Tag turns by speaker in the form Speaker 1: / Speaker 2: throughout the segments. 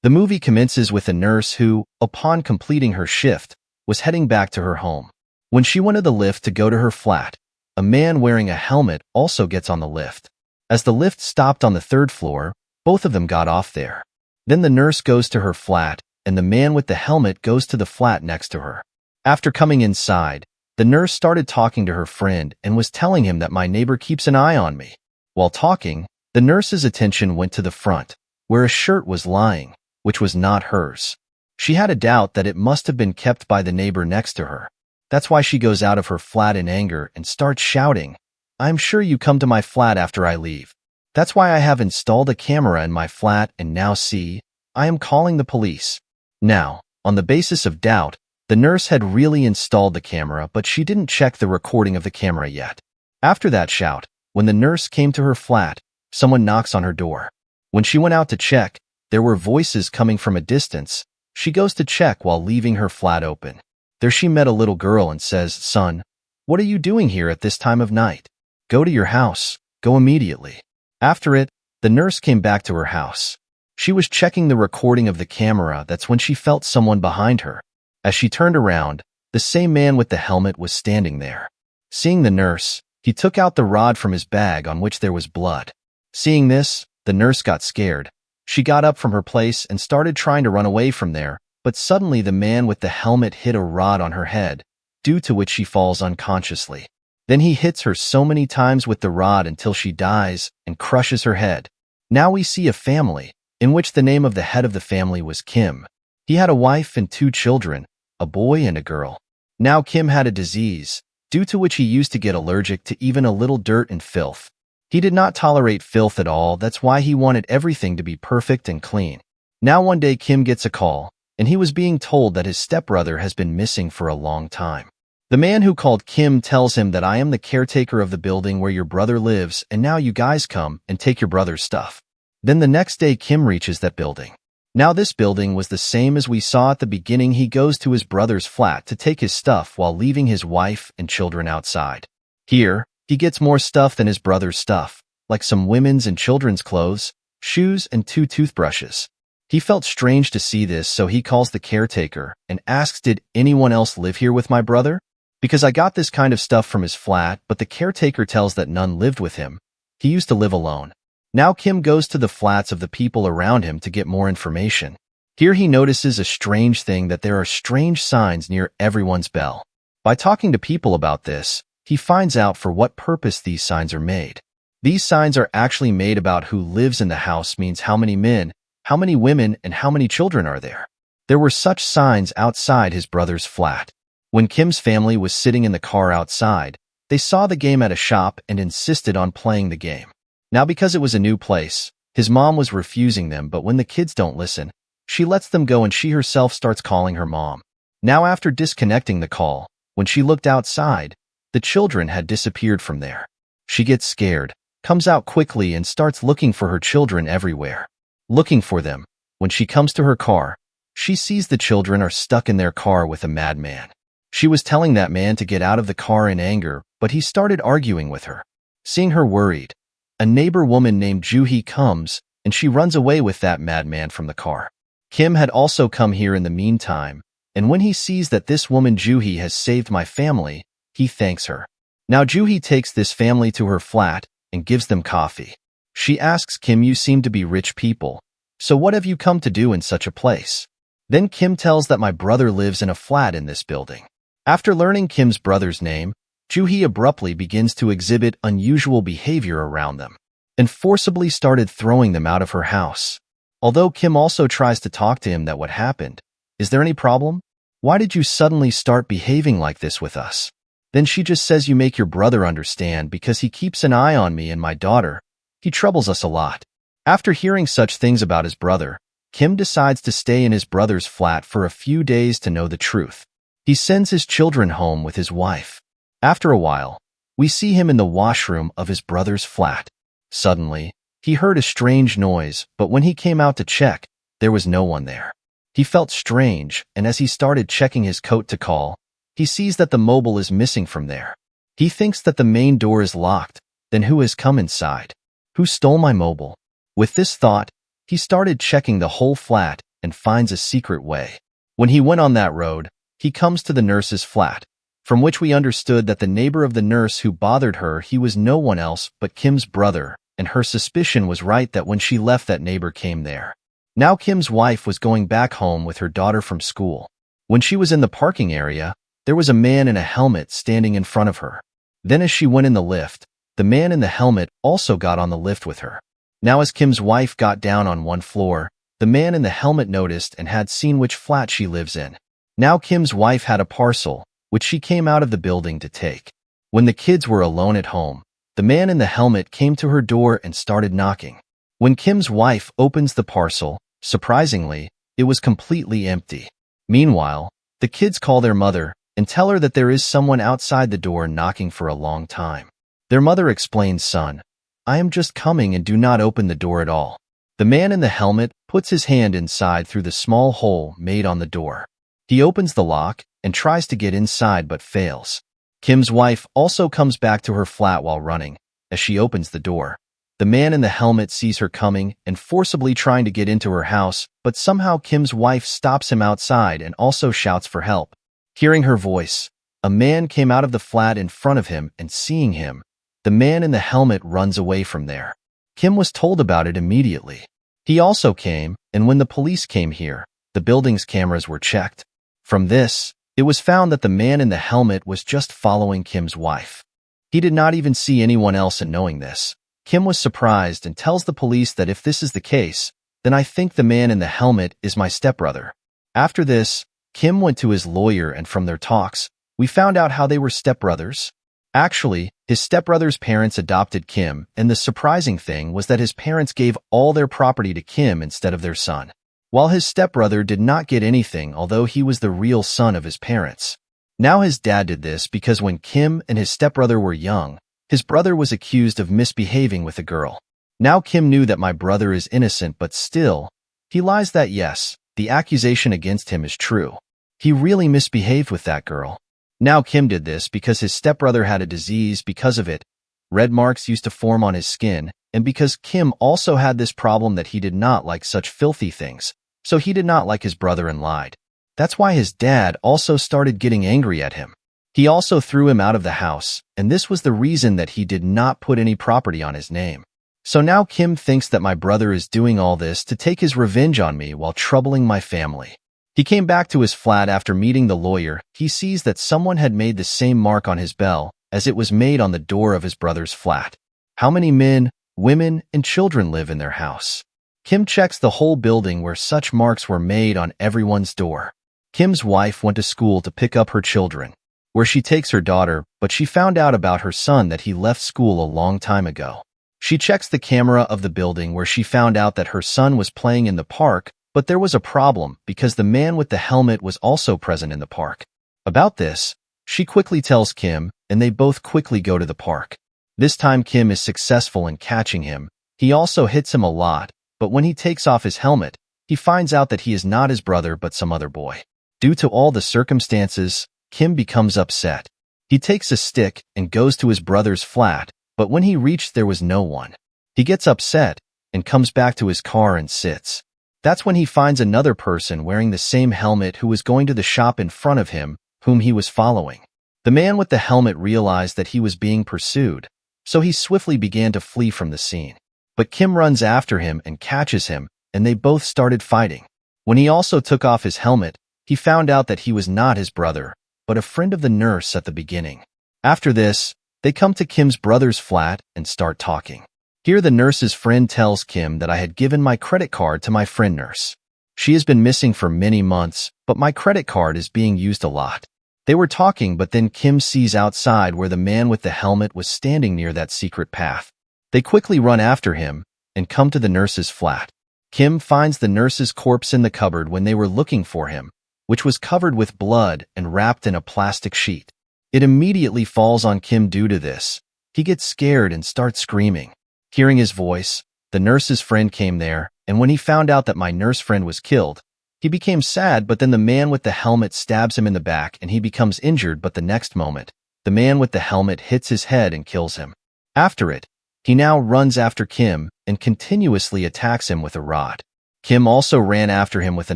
Speaker 1: The movie commences with a nurse who, upon completing her shift, was heading back to her home. When she went to the lift to go to her flat, a man wearing a helmet also gets on the lift. As the lift stopped on the 3rd floor, both of them got off there. Then the nurse goes to her flat, and the man with the helmet goes to the flat next to her. After coming inside, the nurse started talking to her friend and was telling him that my neighbor keeps an eye on me. While talking, the nurse's attention went to the front, where a shirt was lying, which was not hers. She had a doubt that it must have been kept by the neighbor next to her. That's why she goes out of her flat in anger and starts shouting, "I'm sure you come to my flat after I leave. That's why I have installed a camera in my flat, and now see, I am calling the police." Now, on the basis of doubt, the nurse had really installed the camera, but she didn't check the recording of the camera yet. After that shout, when the nurse came to her flat, someone knocks on her door. When she went out to check, there were voices coming from a distance. She goes to check while leaving her flat open. There she met a little girl and says, "Son, what are you doing here at this time of night? Go to your house. Go immediately." After it, the nurse came back to her house. She was checking the recording of the camera. That's when she felt someone behind her. As she turned around, the same man with the helmet was standing there. Seeing the nurse, he took out the rod from his bag on which there was blood. Seeing this, the nurse got scared. She got up from her place and started trying to run away from there, but suddenly the man with the helmet hit a rod on her head, due to which she falls unconsciously. Then he hits her so many times with the rod until she dies and crushes her head. Now we see a family, in which the name of the head of the family was Kim. He had a wife and 2 children, a boy and a girl. Now Kim had a disease, due to which he used to get allergic to even a little dirt and filth. He did not tolerate filth at all. That's why he wanted everything to be perfect and clean. Now one day Kim gets a call, and he was being told that his stepbrother has been missing for a long time. The man who called Kim tells him that I am the caretaker of the building where your brother lives, and now you guys come and take your brother's stuff. Then the next day Kim reaches that building. Now this building was the same as we saw at the beginning. He goes to his brother's flat to take his stuff while leaving his wife and children outside. Here, he gets more stuff than his brother's stuff, like some women's and children's clothes, shoes, and 2 toothbrushes. He felt strange to see this, so he calls the caretaker and asks, "Did anyone else live here with my brother? Because I got this kind of stuff from his flat," but the caretaker tells that none lived with him. He used to live alone. Now Kim goes to the flats of the people around him to get more information. Here he notices a strange thing, that there are strange signs near everyone's bell. By talking to people about this, he finds out for what purpose these signs are made. These signs are actually made about who lives in the house, means how many men, how many women, and how many children are there. There were such signs outside his brother's flat. When Kim's family was sitting in the car outside, they saw the game at a shop and insisted on playing the game. Now because it was a new place, his mom was refusing them, but when the kids don't listen, she lets them go and she herself starts calling her mom. Now after disconnecting the call, when she looked outside, the children had disappeared from there. She gets scared, comes out quickly and starts looking for her children everywhere. Looking for them, when she comes to her car, she sees the children are stuck in their car with a madman. She was telling that man to get out of the car in anger, but he started arguing with her. Seeing her worried, a neighbor woman named Juhi comes, and she runs away with that madman from the car. Kim had also come here in the meantime, and when he sees that this woman Juhi has saved my family, he thanks her. Now Juhi takes this family to her flat and gives them coffee. She asks Kim, "You seem to be rich people, so what have you come to do in such a place?" Then Kim tells that my brother lives in a flat in this building. After learning Kim's brother's name, Juhi abruptly begins to exhibit unusual behavior around them, and forcibly started throwing them out of her house. Although Kim also tries to talk to him that what happened, "Is there any problem? Why did you suddenly start behaving like this with us?" Then she just says, "You make your brother understand, because he keeps an eye on me and my daughter. He troubles us a lot." After hearing such things about his brother, Kim decides to stay in his brother's flat for a few days to know the truth. He sends his children home with his wife. After a while, we see him in the washroom of his brother's flat. Suddenly, he heard a strange noise, but when he came out to check, there was no one there. He felt strange, and as he started checking his coat to call, he sees that the mobile is missing from there. He thinks that the main door is locked. Then who has come inside? Who stole my mobile? With this thought, he started checking the whole flat, and finds a secret way. When he went on that road, he comes to the nurse's flat, from which we understood that the neighbor of the nurse who bothered her, he was no one else but Kim's brother, and her suspicion was right that when she left, that neighbor came there. Now Kim's wife was going back home with her daughter from school. When she was in the parking area, there was a man in a helmet standing in front of her. Then as she went in the lift, the man in the helmet also got on the lift with her. Now as Kim's wife got down on one floor, the man in the helmet noticed and had seen which flat she lives in. Now Kim's wife had a parcel, which she came out of the building to take. When the kids were alone at home, the man in the helmet came to her door and started knocking. When Kim's wife opens the parcel, surprisingly, it was completely empty. Meanwhile, the kids call their mother and tell her that there is someone outside the door knocking for a long time. Their mother explains, "Son, I am just coming and do not open the door at all." The man in the helmet puts his hand inside through the small hole made on the door. He opens the lock and tries to get inside but fails. Kim's wife also comes back to her flat while running. As she opens the door, the man in the helmet sees her coming and forcibly trying to get into her house, but somehow Kim's wife stops him outside and also shouts for help. Hearing her voice, a man came out of the flat in front of him, and seeing him, the man in the helmet runs away from there. Kim was told about it immediately. He also came, and when the police came here, the building's cameras were checked. From this, it was found that the man in the helmet was just following Kim's wife. He did not even see anyone else, and knowing this, Kim was surprised and tells the police that if this is the case, then I think the man in the helmet is my stepbrother. After this, Kim went to his lawyer, and from their talks, we found out how they were stepbrothers. Actually, his stepbrother's parents adopted Kim, and the surprising thing was that his parents gave all their property to Kim instead of their son, while his stepbrother did not get anything, although he was the real son of his parents. Now his dad did this because when Kim and his stepbrother were young, his brother was accused of misbehaving with a girl. Now Kim knew that my brother is innocent, but still, he lies that yes, the accusation against him is true. He really misbehaved with that girl. Now Kim did this because his stepbrother had a disease because of it. Red marks used to form on his skin, and because Kim also had this problem that he did not like such filthy things, so he did not like his brother and lied. That's why his dad also started getting angry at him. He also threw him out of the house, and this was the reason that he did not put any property on his name. So now Kim thinks that my brother is doing all this to take his revenge on me while troubling my family. He came back to his flat after meeting the lawyer. He sees that someone had made the same mark on his bell as it was made on the door of his brother's flat. How many men, women, and children live in their house? Kim checks the whole building where such marks were made on everyone's door. Kim's wife went to school to pick up her children, where she takes her daughter, but she found out about her son that he left school a long time ago. She checks the camera of the building where she found out that her son was playing in the park, but there was a problem because the man with the helmet was also present in the park. About this, she quickly tells Kim, and they both quickly go to the park. This time Kim is successful in catching him. He also hits him a lot, but when he takes off his helmet, he finds out that he is not his brother but some other boy. Due to all the circumstances, Kim becomes upset. He takes a stick and goes to his brother's flat, but when he reached there was no one. He gets upset and comes back to his car and sits. That's when he finds another person wearing the same helmet who was going to the shop in front of him, whom he was following. The man with the helmet realized that he was being pursued, so he swiftly began to flee from the scene. But Kim runs after him and catches him, and they both started fighting. When he also took off his helmet, he found out that he was not his brother, but a friend of the nurse at the beginning. After this, they come to Kim's brother's flat and start talking. Here the nurse's friend tells Kim that I had given my credit card to my friend nurse. She has been missing for many months, but my credit card is being used a lot. They were talking, but then Kim sees outside where the man with the helmet was standing near that secret path. They quickly run after him and come to the nurse's flat. Kim finds the nurse's corpse in the cupboard when they were looking for him, which was covered with blood and wrapped in a plastic sheet. It immediately falls on Kim due to this. He gets scared and starts screaming. Hearing his voice, the nurse's friend came there, and when he found out that my nurse friend was killed, he became sad, but then the man with the helmet stabs him in the back and he becomes injured, but the next moment, the man with the helmet hits his head and kills him. After it, he now runs after Kim and continuously attacks him with a rod. Kim also ran after him with a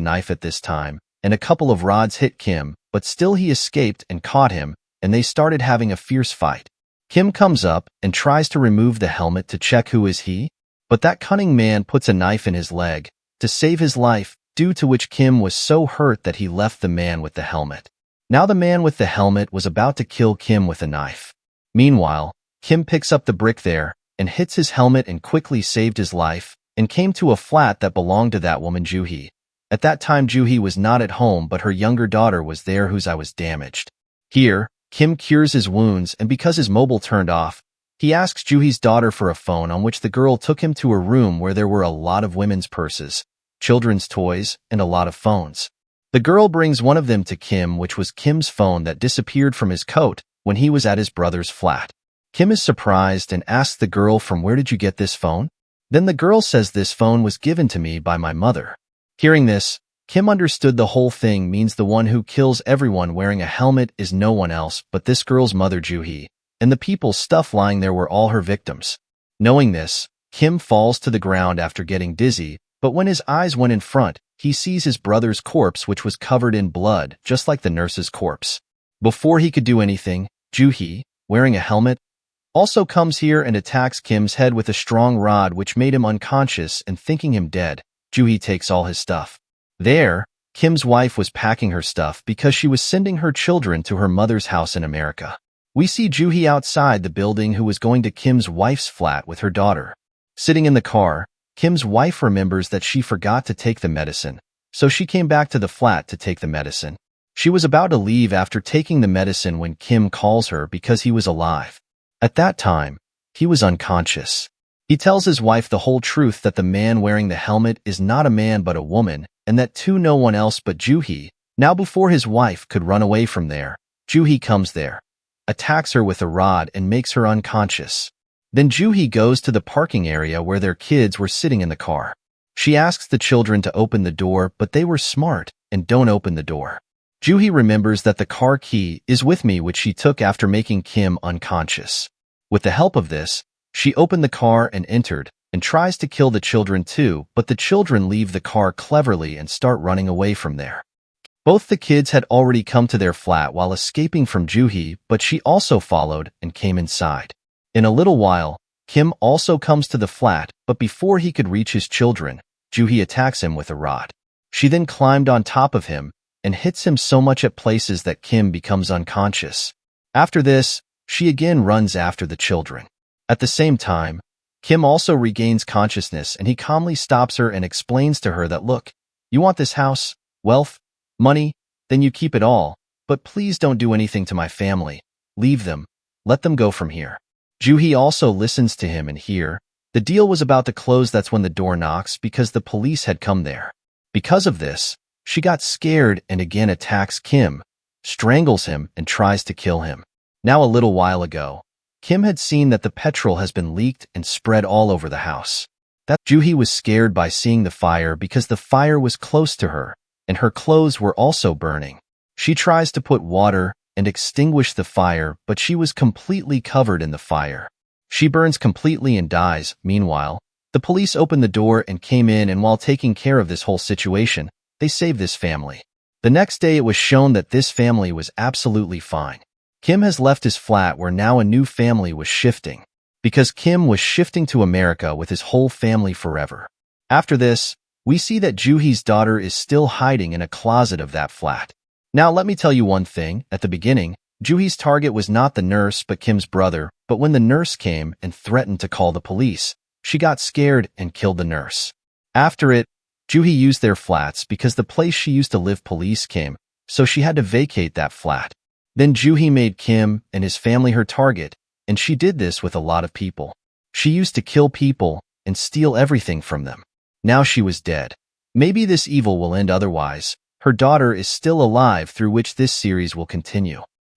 Speaker 1: knife at this time, and a couple of rods hit Kim, but still he escaped and caught him, and they started having a fierce fight. Kim comes up and tries to remove the helmet to check who is he, but that cunning man puts a knife in his leg to save his life, due to which Kim was so hurt that he left the man with the helmet. Now the man with the helmet was about to kill Kim with a knife. Meanwhile, Kim picks up the brick there and hits his helmet and quickly saved his life and came to a flat that belonged to that woman Juhi. At that time Juhi was not at home, but her younger daughter was there whose eye was damaged. Here, Kim cures his wounds, and because his mobile turned off, he asks Juhi's daughter for a phone, on which the girl took him to a room where there were a lot of women's purses, children's toys, and a lot of phones. The girl brings one of them to Kim, which was Kim's phone that disappeared from his coat when he was at his brother's flat. Kim is surprised and asks the girl, "From where did you get this phone?" Then the girl says, "This phone was given to me by my mother." Hearing this, Kim understood the whole thing means the one who kills everyone wearing a helmet is no one else but this girl's mother Juhi, and the people's stuff lying there were all her victims. Knowing this, Kim falls to the ground after getting dizzy, but when his eyes went in front, he sees his brother's corpse, which was covered in blood, just like the nurse's corpse. Before he could do anything, Juhi, wearing a helmet, also comes here and attacks Kim's head with a strong rod, which made him unconscious, and thinking him dead, Juhi takes all his stuff. There, Kim's wife was packing her stuff because she was sending her children to her mother's house in America. We see Juhi outside the building, who was going to Kim's wife's flat with her daughter. Sitting in the car, Kim's wife remembers that she forgot to take the medicine, so she came back to the flat to take the medicine. She was about to leave after taking the medicine when Kim calls her because he was alive. At that time, he was unconscious. He tells his wife the whole truth, that the man wearing the helmet is not a man but a woman, and that to no one else but Juhi. Now before his wife could run away from there, Juhi comes there, attacks her with a rod and makes her unconscious. Then Juhi goes to the parking area where their kids were sitting in the car. She asks the children to open the door, but they were smart and don't open the door. Juhi remembers that the car key is with me, which she took after making Kim unconscious. With the help of this, she opened the car and entered, and tries to kill the children too, but the children leave the car cleverly and start running away from there. Both the kids had already come to their flat while escaping from Juhi, but she also followed and came inside. In a little while, Kim also comes to the flat, but before he could reach his children, Juhi attacks him with a rod. She then climbed on top of him and hits him so much at places that Kim becomes unconscious. After this, she again runs after the children. At the same time, Kim also regains consciousness, and he calmly stops her and explains to her that, "Look, you want this house, wealth, money, then you keep it all, but please don't do anything to my family. Leave them. Let them go from here." Juhi also listens to him, and here, the deal was about to close. That's when the door knocks because the police had come there. Because of this, she got scared and again attacks Kim, strangles him, and tries to kill him. Now a little while ago, Kim had seen that the petrol has been leaked and spread all over the house. That Juhi was scared by seeing the fire because the fire was close to her, and her clothes were also burning. She tries to put water and extinguish the fire, but she was completely covered in the fire. She burns completely and dies. Meanwhile, the police opened the door and came in, and while taking care of this whole situation, they saved this family. The next day it was shown that this family was absolutely fine. Kim has left his flat where now a new family was shifting, because Kim was shifting to America with his whole family forever. After this, we see that Juhi's daughter is still hiding in a closet of that flat. Now let me tell you one thing. At the beginning, Juhi's target was not the nurse but Kim's brother, but when the nurse came and threatened to call the police, she got scared and killed the nurse. After it, Juhi used their flats because the place she used to live police came, so she had to vacate that flat. Then Juhi made Kim and his family her target, and she did this with a lot of people. She used to kill people and steal everything from them. Now she was dead. Maybe this evil will end otherwise. Her daughter is still alive, through which this series will continue.